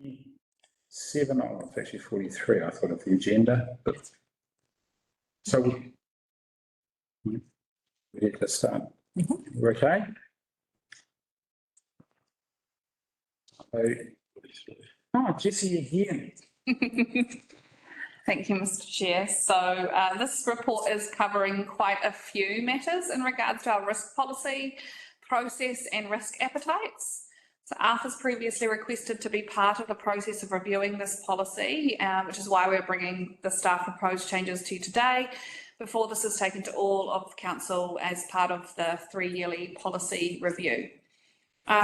47, oh, it's actually 43, I thought, of the agenda. But so we get to start. We're okay? Oh, Jessie again. Thank you, Mr. Chair. So this report is covering quite a few matters in regards to our risk policy, process and risk appetites. So ARF previously requested to be part of the process of reviewing this policy, which is why we're bringing the staff proposed changes to you today, before this is taken to all of Council as part of the 3-yearly policy review.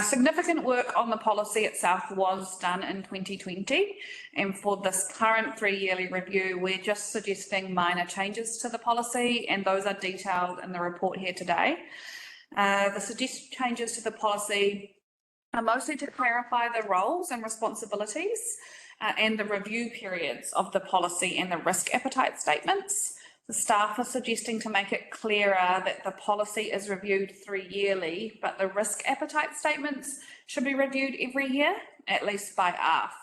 Significant work on the policy itself was done in 2020, and for this current 3-yearly review, we're just suggesting minor changes to the policy, and those are detailed in the report here today. The suggested changes to the policy are mostly to clarify the roles and responsibilities and the review periods of the policy and the risk appetite statements. The staff are suggesting to make it clearer that the policy is reviewed 3-yearly, but the risk appetite statements should be reviewed every year, at least by ARF.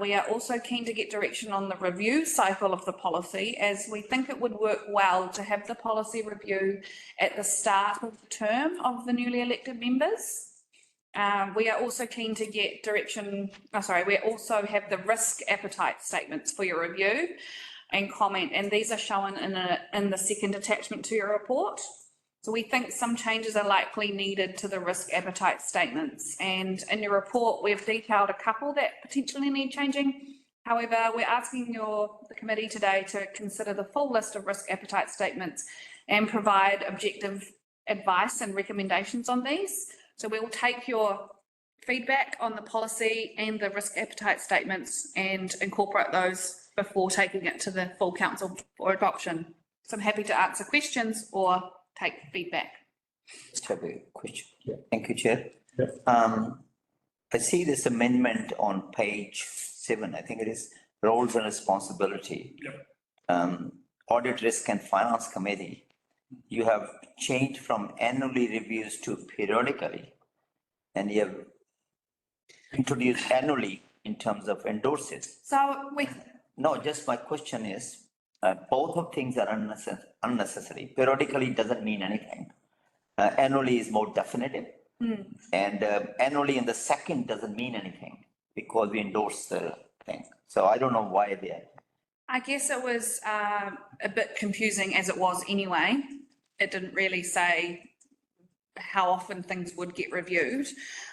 We are also keen to get direction on the review cycle of the policy, as we think it would work well to have the policy review at the start of the term of the newly elected members. We are also keen to get direction, we also have the risk appetite statements for your review and comment, and these are shown in the second attachment to your report. So we think some changes are likely needed to the risk appetite statements, and in your report we've detailed a couple that potentially need changing. However, we're asking the committee today to consider the full list of risk appetite statements and provide objective advice and recommendations on these. So we will take your feedback on the policy and the risk appetite statements and incorporate those before taking it to the full council for adoption. So I'm happy to answer questions or take feedback. Just have a question. Yeah. Thank you, Chair. Yeah. I see this amendment on page 7, I think it is, roles and responsibility. Yeah. Audit, Risk and Finance Committee. You have changed from annually reviews to periodically, and you have introduced annually in terms of endorses. So No, just my question is, both of things are unnecessary. Periodically doesn't mean anything. Annually is more definitive, and annually in the second doesn't mean anything because we endorse the thing. So I don't know why they're. I guess it was a bit confusing as it was anyway. It didn't really say how often things would get reviewed,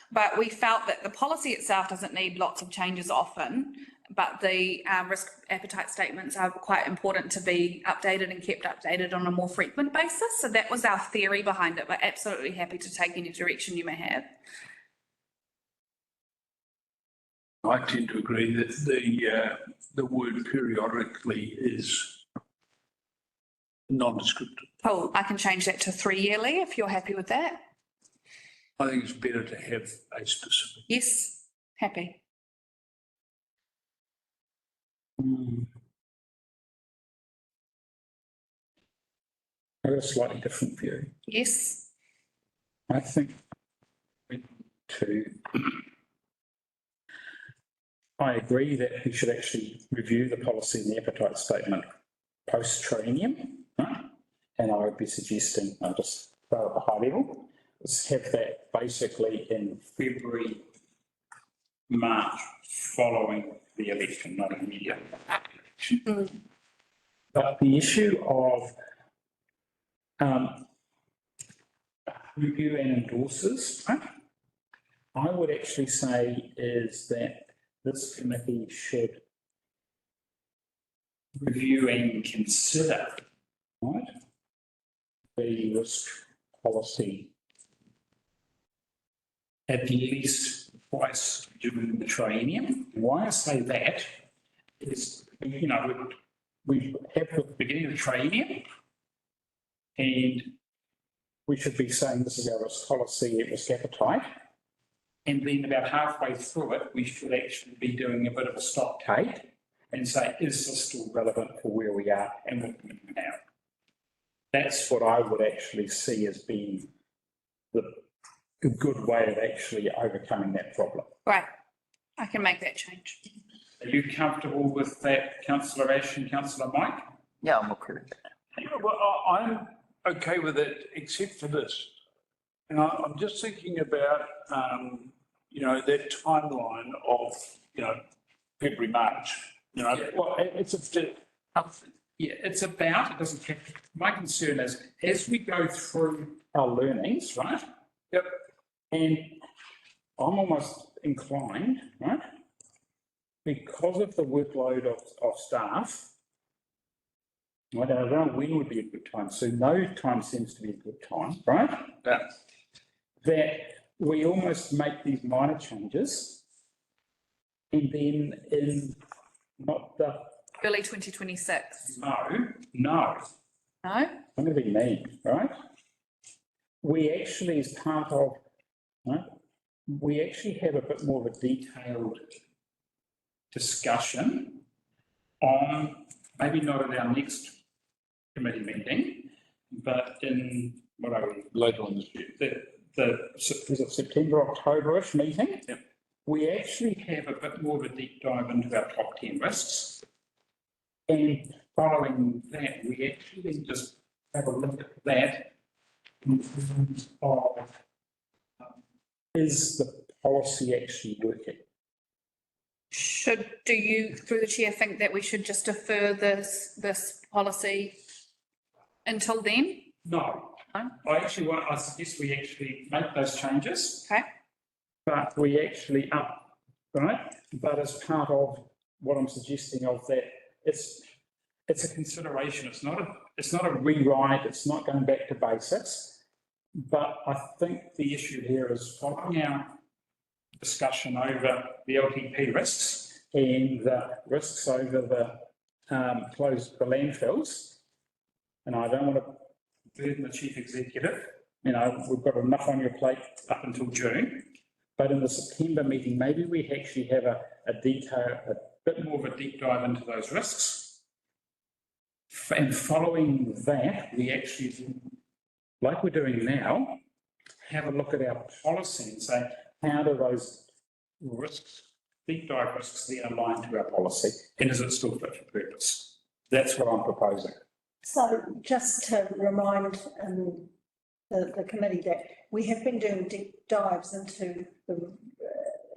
but we felt that the policy itself doesn't need lots of changes often, but the risk appetite statements are quite important to be updated and kept updated on a more frequent basis. So that was our theory behind it, but absolutely happy to take any direction you may have. I tend to agree that the word periodically is nondescriptive. Oh, I can change that to 3-yearly if you're happy with that. I think it's better to have a specific. Yes, happy. I have a slightly different view. Yes. I think I agree that we should actually review the policy and the appetite statement post-triennium, right? And I would be suggesting, I'll just go at the high level, let's have that basically in February, March, following the election, not immediately. But the issue of review and endorses, right? I would actually say is that this committee should review and consider, right, the risk policy at least twice during the triennium. Why I say that is, you know, we have the beginning of the triennium, and we should be saying this is our risk policy and risk appetite. And then about halfway through it, we should actually be doing a bit of a stock take and say, is this still relevant for where we are and what we do now? That's what I would actually see as being the good way of actually overcoming that problem. Right. I can make that change. Are you comfortable with that, councillor Ash and councillor Mike? Yeah, I'm okay with that. Well, I'm okay with it, except for this. And I'm just thinking about, that timeline of, February, March, Yeah. well, it's Yeah, it's about, it doesn't have, my concern is, as we go through our learnings, right? Yep. And I'm almost inclined, right? Because of the workload of staff, I don't know when would be a good time, so no time seems to be a good time, right? Yeah. That we almost make these minor changes and then in not the, Early 2026. no, No? I'm going to be mean, right? We actually, as part of, right, we actually have a bit more of a detailed discussion on, maybe not at our next committee meeting, but in, what are we, later on this year. is it September, October-ish meeting? Yep. We actually have a bit more of a deep dive into our top 10 risks. And following that, we actually then just have a look at that in terms of, is the policy actually working? Do you, through the chair, think that we should just defer this policy until then? No. No? I suggest we actually make those changes, Okay, but we actually right? But as part of what I'm suggesting of that, it's a consideration. It's not a rewrite. It's not going back to basics. But I think the issue here is following our discussion over the LTP risks and the risks over the the landfills. And I don't want to burden the chief executive. We've got enough on your plate up until June. But in the September meeting, maybe we actually have a bit more of a deep dive into those risks. And following that, we actually, like we're doing now, have a look at our policy and say, how do those risks, deep dive risks, then align to our policy? And is it still fit for purpose? That's what I'm proposing. So just to remind the committee that we have been doing deep dives into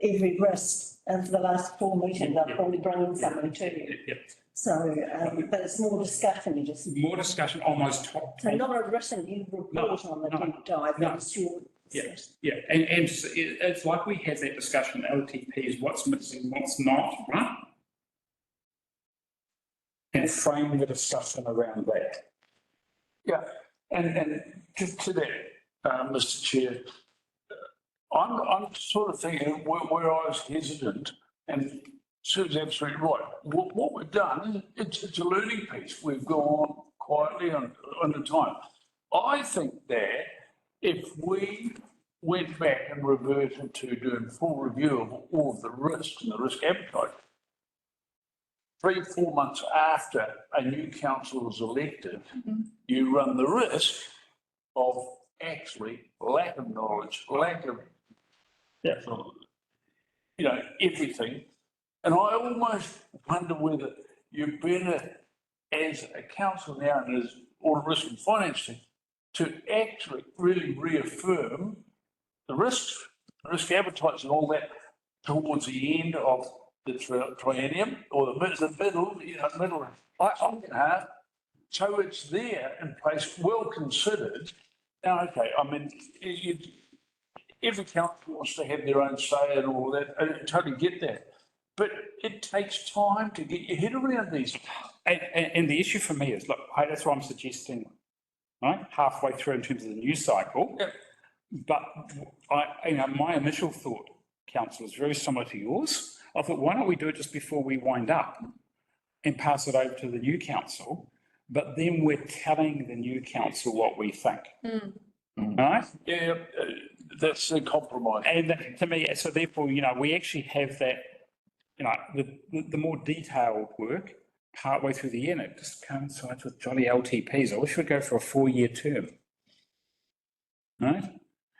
every risk for the last 4 meetings. I'll probably bring something to you. Yep. So, but it's more discussion, you just. More discussion on those top. So not a written report on the deep dive, no. it's your. Yeah, and it's like we had that discussion, LTPs, what's missing, what's not, right? And frame the discussion around that. Yeah, and to that, Mr. Chair, I'm sort of thinking where I was hesitant, and Sue's absolutely right. What we've done, it's a learning piece. We've gone quietly on the time. I think that if we went back and reverted to doing full review of all of the risks and the risk appetite, 3-4 months after a new council was elected, you run the risk of actually lack of knowledge, lack of, everything. And I almost wonder whether you're better as a council now and as Audit, Risk and Finance team to actually really reaffirm the risks, risk appetites and all that towards the end of the triennium or the middle, half. So it's there in place, well considered. Now, okay, I mean, every council wants to have their own say and all that. I totally get that. But it takes time to get your head around these. And the issue for me is, look, that's what I'm suggesting, right? Halfway through in terms of the news cycle. Yep. But my initial thought, council, is very similar to yours. I thought, why don't we do it just before we wind up and pass it over to the new council? But then we're telling the new council what we think. Right? Yeah, that's the compromise. And to me, so therefore, we actually have that, the more detailed work partway through the year, and it just coincides with jolly LTPs. I wish we'd go for a 4-year term. Right?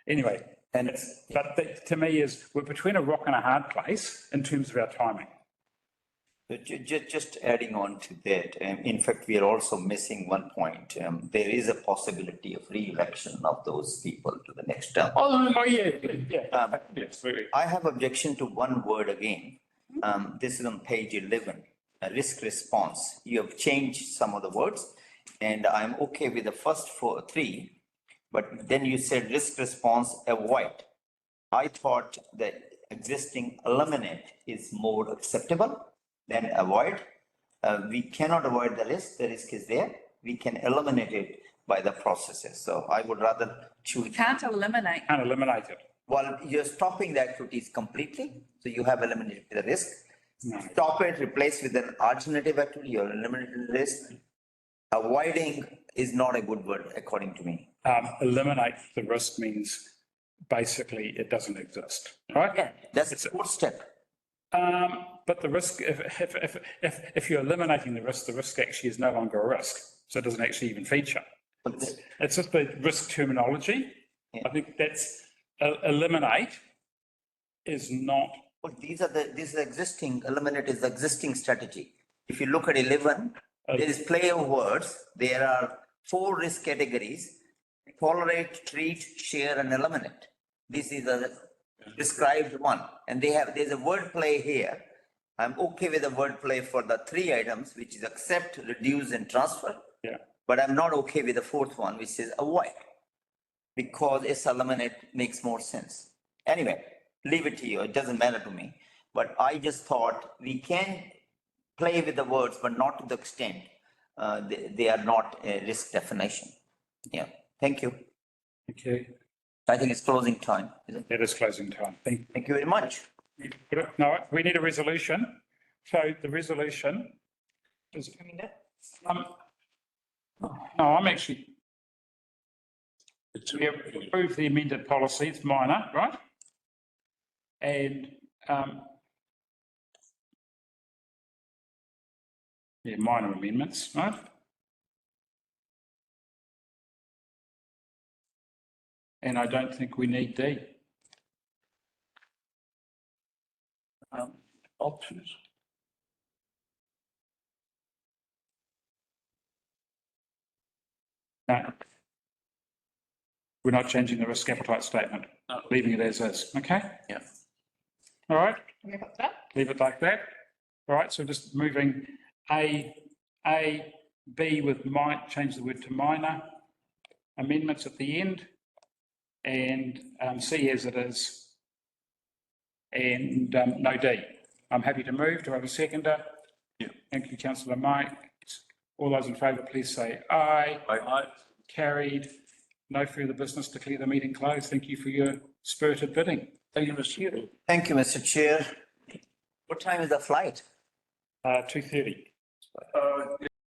Anyway, And But that, to me, is we're between a rock and a hard place in terms of our timing. just adding on to that, in fact, we are also missing one point. There is a possibility of re-election of those people to the next term. Oh, yeah, yeah. Yes, I have objection to one word again. This is on page 11, risk response. You have changed some of the words, and I'm okay with the first three, but then you said risk response avoid. I thought that existing eliminate is more acceptable than avoid. We cannot avoid the risk is there. We can eliminate it by the processes. So I would rather choose. Can't eliminate. Can't eliminate it. Well, you're stopping the activities completely, so you have eliminated the risk. No. Stop it, replace with an alternative activity, you're eliminating the risk. Avoiding is not a good word, according to me. Eliminate the risk means basically it doesn't exist, right? Yeah, that's the fourth step. But the risk, if you're eliminating the risk actually is no longer a risk. So it doesn't actually even feature. It's just the risk terminology. Yeah. I think that's eliminate is not. Well, this is existing, eliminate is the existing strategy. If you look at 11, there is play of words. There are 4 risk categories: tolerate, treat, share, and eliminate. This is a described one, and there's a word play here. I'm okay with the word play for the 3 items, which is accept, reduce, and transfer. Yeah. But I'm not okay with the 4th one, which is avoid, because it's eliminate makes more sense. Anyway, leave it to you. It doesn't matter to me. But I just thought we can play with the words, but not to the extent they are not a risk definition. Yeah. Thank you. Okay. I think it's closing time. Is it? It is closing time. Thank you very much. No, we need a resolution. So the resolution is, no, I'm actually, we approve the amended policy, it's minor, right? And, yeah, minor amendments, right? And I don't think we need D. Options. No. We're not changing the risk appetite statement, leaving it as is, okay? Yeah. All right, Leave it there. leave it like that. All right, so just moving B with change the word to minor, amendments at the end, and C as it is, and no D. I'm happy to move. Do I have a seconder? Yeah. Thank you, councillor Mike. All those in favour, please say aye. Aye. Carried. No further business. Declare the meeting closed. Thank you for your spirited bidding. Thank you, Mr. Chair. Thank you, Mr. Chair. What time is the flight? 2:30.